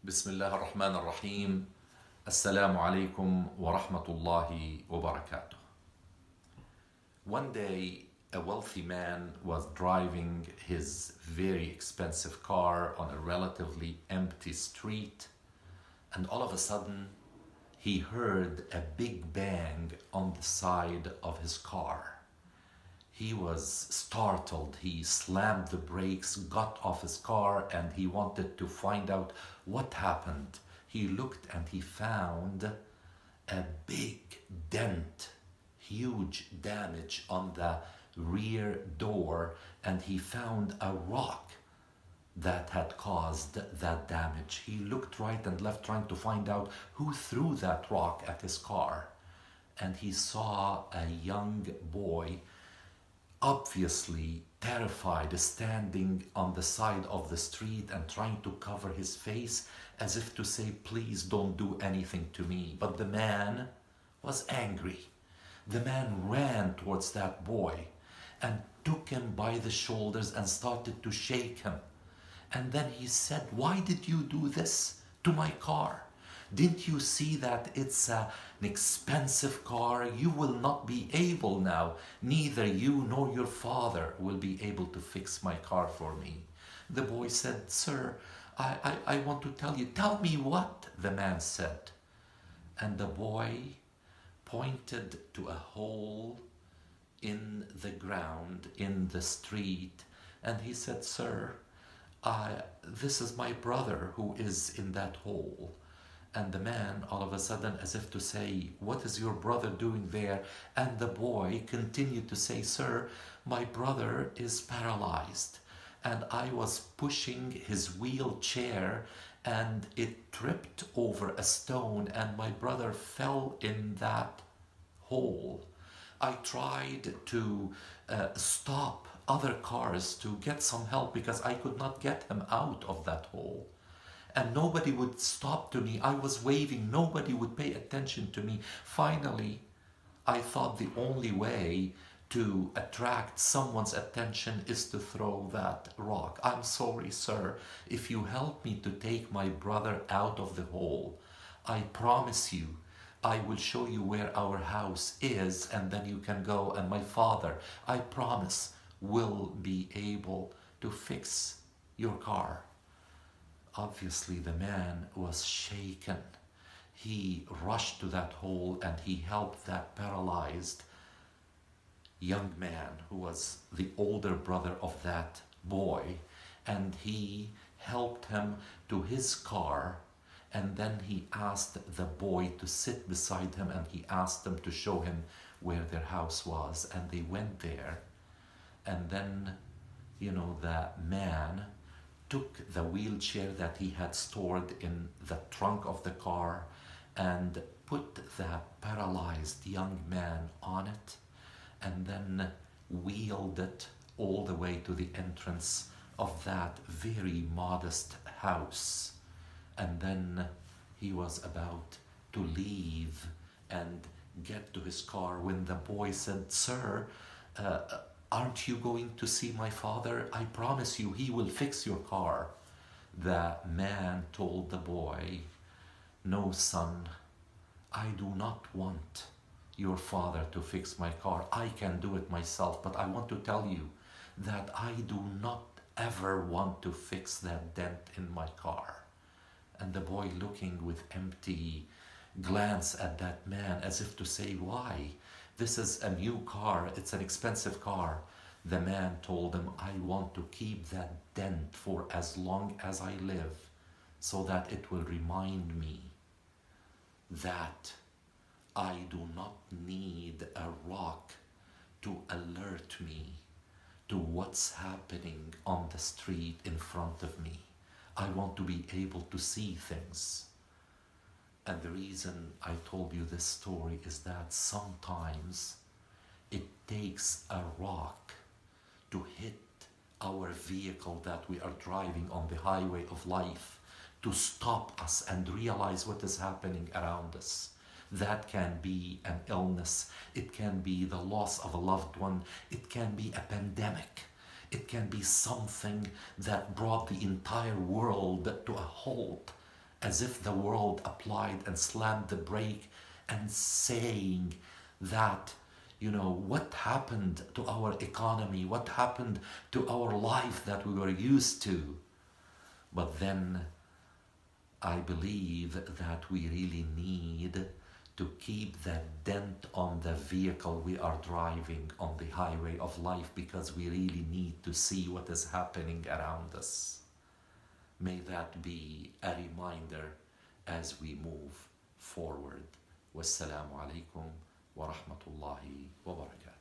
بسم الله الرحمن الرحيم. السلام عليكم ورحمة الله وبركاته. One day, a wealthy man was driving his very expensive car on a relatively empty street, and all of a sudden, he heard a big bang on the side of his car. He was startled. He slammed the brakes, got off his car, and he wanted to find out what happened. He looked and he found a big dent, huge damage on the rear door, and he found a rock that had caused that damage. He looked right and left trying to find out who threw that rock at his car, and he saw a young boy, obviously terrified, standing on the side of the street and trying to cover his face as if to say, please don't do anything to me. But the man was angry. The man ran towards that boy and took him by the shoulders and started to shake him. And then he said, why did you do this to my car? Didn't you see that it's an expensive car? You will not be able now, neither you nor your father will be able to fix my car for me. The boy said, sir, I want to tell you. Tell me what, the man said. And the boy pointed to a hole in the ground, in the street, and he said, sir, this is my brother who is in that hole. And the man, all of a sudden, as if to say, what is your brother doing there? And the boy continued to say, sir, my brother is paralyzed. And I was pushing his wheelchair and it tripped over a stone and my brother fell in that hole. I tried to stop other cars to get some help because I could not get him out of that hole. And nobody would stop to me. I was waving, nobody would pay attention to me. Finally, I thought the only way to attract someone's attention is to throw that rock. I'm sorry, sir. If you help me to take my brother out of the hole, I promise you, I will show you where our house is and then you can go, and my father, I promise, will be able to fix your car. Obviously, the man was shaken. He rushed to that hole and he helped that paralyzed young man who was the older brother of that boy, and he helped him to his car, and then he asked the boy to sit beside him and he asked them to show him where their house was, and they went there. And then, the man took the wheelchair that he had stored in the trunk of the car and put that paralyzed young man on it, and then wheeled it all the way to the entrance of that very modest house. And then he was about to leave and get to his car when the boy said, sir, aren't you going to see my father? I promise you, he will fix your car. The man told the boy, no, son, I do not want your father to fix my car. I can do it myself, but I want to tell you that I do not ever want to fix that dent in my car. And the boy, looking with empty glance at that man as if to say, why? This is a new car, it's an expensive car. The man told him, I want to keep that dent for as long as I live, so that it will remind me that I do not need a rock to alert me to what's happening on the street in front of me. I want to be able to see things. And the reason I told you this story is that sometimes it takes a rock to hit our vehicle that we are driving on the highway of life to stop us and realize what is happening around us. That can be an illness, it can be the loss of a loved one, it can be a pandemic, it can be something that brought the entire world to a halt as if the world applied and slammed the brake and saying that, what happened to our economy, what happened to our life that we were used to. But then I believe that we really need to keep that dent on the vehicle we are driving on the highway of life, because we really need to see what is happening around us. May that be a reminder as we move forward. Wassalamu alaikum wa rahmatullahi wa barakatuh.